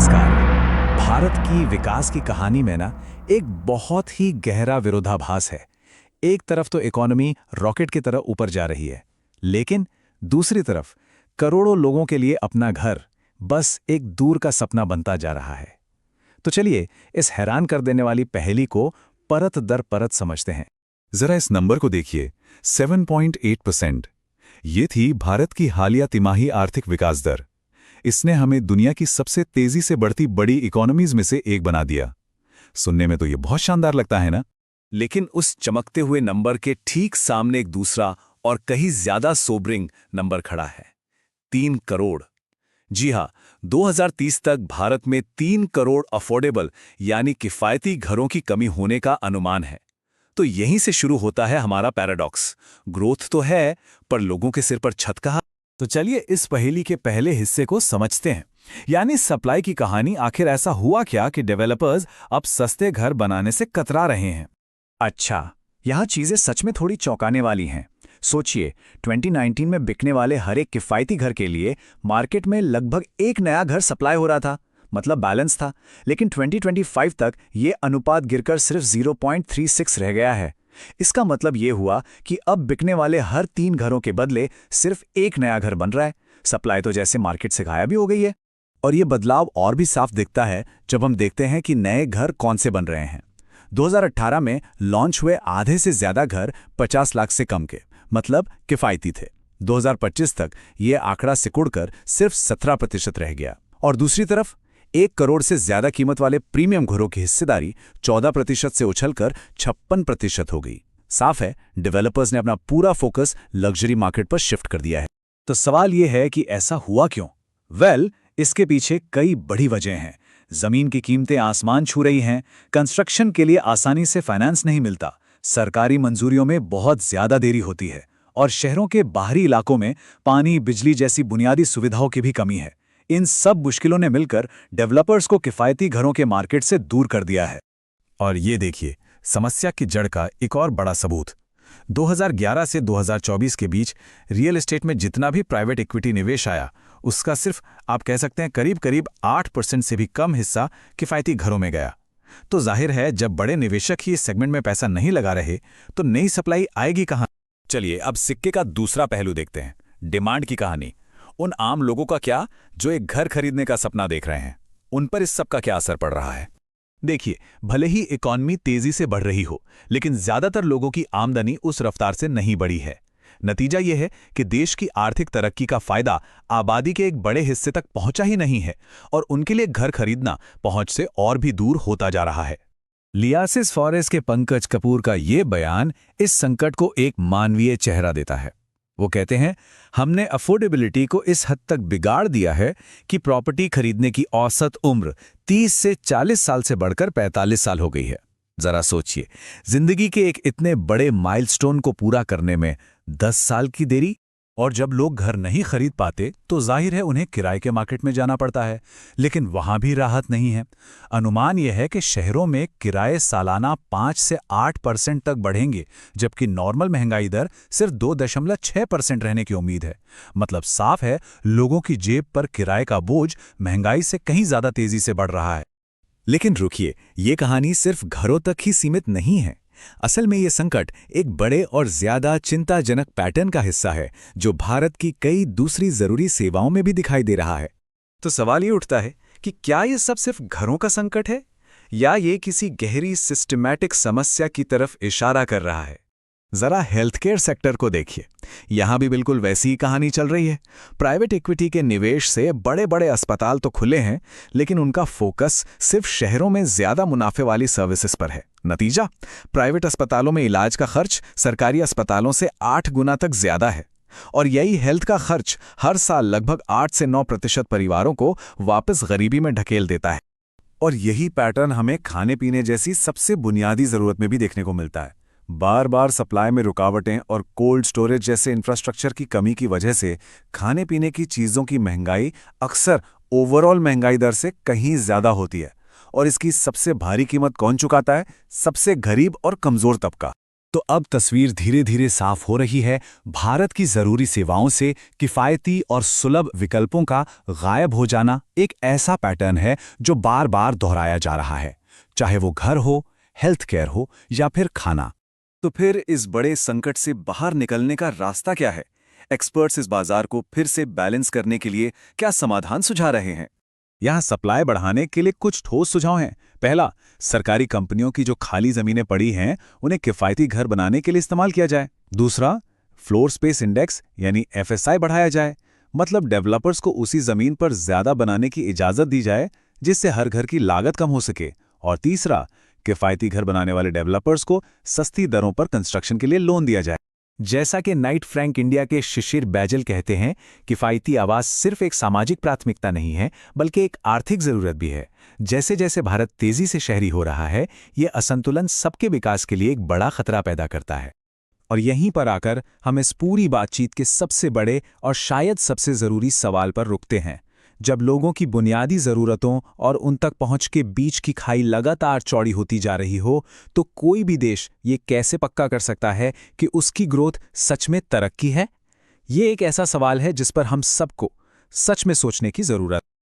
नमस्कार। भारत की विकास की कहानी में ना एक बहुत ही गहरा विरोधाभास है। एक तरफ तो इकोनॉमी रॉकेट की तरह ऊपर जा रही है, लेकिन दूसरी तरफ करोड़ों लोगों के लिए अपना घर बस एक दूर का सपना बनता जा रहा है। तो चलिए इस हैरान कर देने वाली पहेली को परत दर परत समझते हैं। जरा इस नंबर को देखिए, 7.8%। ये थी भारत की हालिया तिमाही आर्थिक विकास दर। इसने हमें दुनिया की सबसे तेजी से बढ़ती बड़ी इकोनॉमीज में से एक बना दिया। सुनने में तो ये बहुत शानदार लगता है ना? लेकिन उस चमकते हुए नंबर के ठीक सामने एक दूसरा और कहीं ज्यादा सोबरिंग नंबर खड़ा है, 3 करोड़। जी हाँ, 2030 तक भारत में 3 करोड़ अफोर्डेबल यानी किफायती घरों की कमी होने का अनुमान है। तो यहीं से शुरू होता है हमारा पैराडॉक्स। ग्रोथ तो है, पर लोगों के सिर पर छत कहाँ? तो चलिए इस पहेली के पहले हिस्से को समझते हैं, यानी सप्लाई की कहानी। आखिर ऐसा हुआ क्या कि डेवलपर्स अब सस्ते घर बनाने से कतरा रहे हैं? अच्छा, यहाँ चीजें सच में थोड़ी चौंकाने वाली हैं। सोचिए, 2019 में बिकने वाले हर एक किफायती घर के लिए मार्केट में लगभग एक नया घर सप्लाई हो रहा था, मतलब बैलेंस था। लेकिन 2025 तक ये अनुपात गिरकर सिर्फ 0.36 रह गया है। इसका मतलब ये हुआ कि अब बिकने वाले हर 3 घरों के बदले सिर्फ एक नया घर बन रहा है। सप्लाई तो जैसे मार्केट से गायब ही हो गई है। और ये बदलाव और भी साफ दिखता है जब हम देखते हैं कि नए घर कौन से बन रहे हैं। 2018 में लॉन्च हुए आधे से ज्यादा घर 50 लाख से कम के, मतलब किफायती थे। 2025 तक ये आंकड़ा सिकुड़कर सिर्फ 17% रह गया। और दूसरी तरफ 1 करोड़ से ज्यादा कीमत वाले प्रीमियम घरों की हिस्सेदारी 14% से उछलकर 56% हो गई। साफ है, डेवलपर्स ने अपना पूरा फोकस लग्जरी मार्केट पर शिफ्ट कर दिया है। तो सवाल यह है कि ऐसा हुआ क्यों? इसके पीछे कई बड़ी वजह हैं। जमीन की कीमतें आसमान छू रही हैं, कंस्ट्रक्शन के लिए आसानी से फाइनेंस नहीं मिलता, सरकारी मंजूरियों में बहुत ज्यादा देरी होती है, और शहरों के बाहरी इलाकों में पानी, बिजली जैसी बुनियादी सुविधाओं की भी कमी है। इन सब मुश्किलों ने मिलकर डेवलपर्स को किफायती घरों के मार्केट से दूर कर दिया है। और ये देखिए, समस्या की जड़ का एक और बड़ा सबूत। 2011 से 2024 के बीच रियल एस्टेट में जितना भी प्राइवेट इक्विटी निवेश आया, उसका सिर्फ आप कह सकते हैं करीब 8% से भी कम हिस्सा किफायती घरों में गया। तो जाहिर है, जब बड़े निवेशक ही इस सेगमेंट में पैसा नहीं लगा रहे, तो नई सप्लाई आएगी कहां? चलिए अब सिक्के का दूसरा पहलू देखते हैं, डिमांड की कहानी। उन आम लोगों का क्या जो एक घर खरीदने का सपना देख रहे हैं, उन पर इस सब का क्या असर पड़ रहा है? देखिए, भले ही इकॉनमी तेजी से बढ़ रही हो, लेकिन ज्यादातर लोगों की आमदनी उस रफ्तार से नहीं बढ़ी है। नतीजा यह है कि देश की आर्थिक तरक्की का फायदा आबादी के एक बड़े हिस्से तक पहुंचा ही नहीं है, और उनके लिए घर खरीदना पहुंच से और भी दूर होता जा रहा है। लियासिस फॉरेस्ट के पंकज कपूर का ये बयान इस संकट को एक मानवीय चेहरा देता है। वो कहते हैं, हमने अफोर्डेबिलिटी को इस हद तक बिगाड़ दिया है कि प्रॉपर्टी खरीदने की औसत उम्र 30 से 40 साल से बढ़कर 45 साल हो गई है। जरा सोचिए, जिंदगी के एक इतने बड़े माइलस्टोन को पूरा करने में 10 साल की देरी। और जब लोग घर नहीं खरीद पाते तो जाहिर है उन्हें किराए के मार्केट में जाना पड़ता है, लेकिन वहां भी राहत नहीं है। अनुमान यह है कि शहरों में किराए सालाना 5 से 8% तक बढ़ेंगे, जबकि नॉर्मल महंगाई दर सिर्फ 2.6% रहने की उम्मीद है। मतलब साफ है, लोगों की जेब पर किराए का बोझ महंगाई से कहीं ज्यादा तेजी से बढ़ रहा है। लेकिन रुकिए, ये कहानी सिर्फ घरों तक ही सीमित नहीं है। असल में ये संकट एक बड़े और ज्यादा चिंताजनक पैटर्न का हिस्सा है, जो भारत की कई दूसरी जरूरी सेवाओं में भी दिखाई दे रहा है। तो सवाल ये उठता है कि क्या ये सब सिर्फ घरों का संकट है, या ये किसी गहरी सिस्टमैटिक समस्या की तरफ इशारा कर रहा है? जरा हेल्थ केयर सेक्टर को देखिए, यहां भी बिल्कुल वैसी ही कहानी चल रही है। प्राइवेट इक्विटी के निवेश से बड़े बड़े अस्पताल तो खुले हैं, लेकिन उनका फोकस सिर्फ शहरों में ज्यादा मुनाफे वाली सर्विसेज पर है। नतीजा, प्राइवेट अस्पतालों में इलाज का खर्च सरकारी अस्पतालों से 8 गुना तक ज्यादा है। और यही हेल्थ का खर्च हर साल लगभग 8 से 9% परिवारों को वापस गरीबी में ढकेल देता है। और यही पैटर्न हमें खाने पीने जैसी सबसे बुनियादी जरूरत में भी देखने को मिलता है। बार बार सप्लाई में रुकावटें और कोल्ड स्टोरेज जैसे इंफ्रास्ट्रक्चर की कमी की वजह से खाने पीने की चीज़ों की महंगाई अक्सर ओवरऑल महंगाई दर से कहीं ज़्यादा होती है। और इसकी सबसे भारी कीमत कौन चुकाता है? सबसे गरीब और कमज़ोर तबका। तो अब तस्वीर धीरे धीरे साफ हो रही है भारत की जरूरी सेवाओं से किफ़ायती और सुलभ विकल्पों का गायब हो जाना एक ऐसा पैटर्न है जो बार बार दोहराया जा रहा है, चाहे वो घर हो, हेल्थ केयर हो या फिर खाना। तो फिर इस बड़े संकट से बाहर निकलने का रास्ता क्या है? एक्सपर्ट्स इस बाजार को फिर से बैलेंस करने के लिए क्या समाधान सुझा रहे हैं? यहाँ सप्लाई बढ़ाने के लिए कुछ ठोस सुझाव हैं। पहला, सरकारी कंपनियों की जो खाली जमीनें पड़ी हैं उन्हें किफ़ायती घर बनाने के लिए इस्तेमाल किया जाए। दूसरा, फ्लोर स्पेस इंडेक्स यानी FSI बढ़ाया जाए, मतलब डेवलपर्स को उसी जमीन पर ज्यादा बनाने की इजाजत दी जाए जिससे हर घर की लागत कम हो सके। और तीसरा, किफ़ायती घर बनाने वाले डेवलपर्स को सस्ती दरों पर कंस्ट्रक्शन के लिए लोन दिया जाए। जैसा कि नाइट फ्रैंक इंडिया के शिशिर बैजल कहते हैं, किफ़ायती आवास सिर्फ एक सामाजिक प्राथमिकता नहीं है बल्कि एक आर्थिक ज़रूरत भी है। जैसे जैसे भारत तेज़ी से शहरी हो रहा है, ये असंतुलन सबके विकास के लिए एक बड़ा खतरा पैदा करता है। और यहीं पर आकर हम इस पूरी बातचीत के सबसे बड़े और शायद सबसे ज़रूरी सवाल पर रुकते हैं। जब लोगों की बुनियादी ज़रूरतों और उन तक पहुंच के बीच की खाई लगातार चौड़ी होती जा रही हो, तो कोई भी देश ये कैसे पक्का कर सकता है कि उसकी ग्रोथ सच में तरक्की है? ये एक ऐसा सवाल है जिस पर हम सबको सच में सोचने की ज़रूरत है।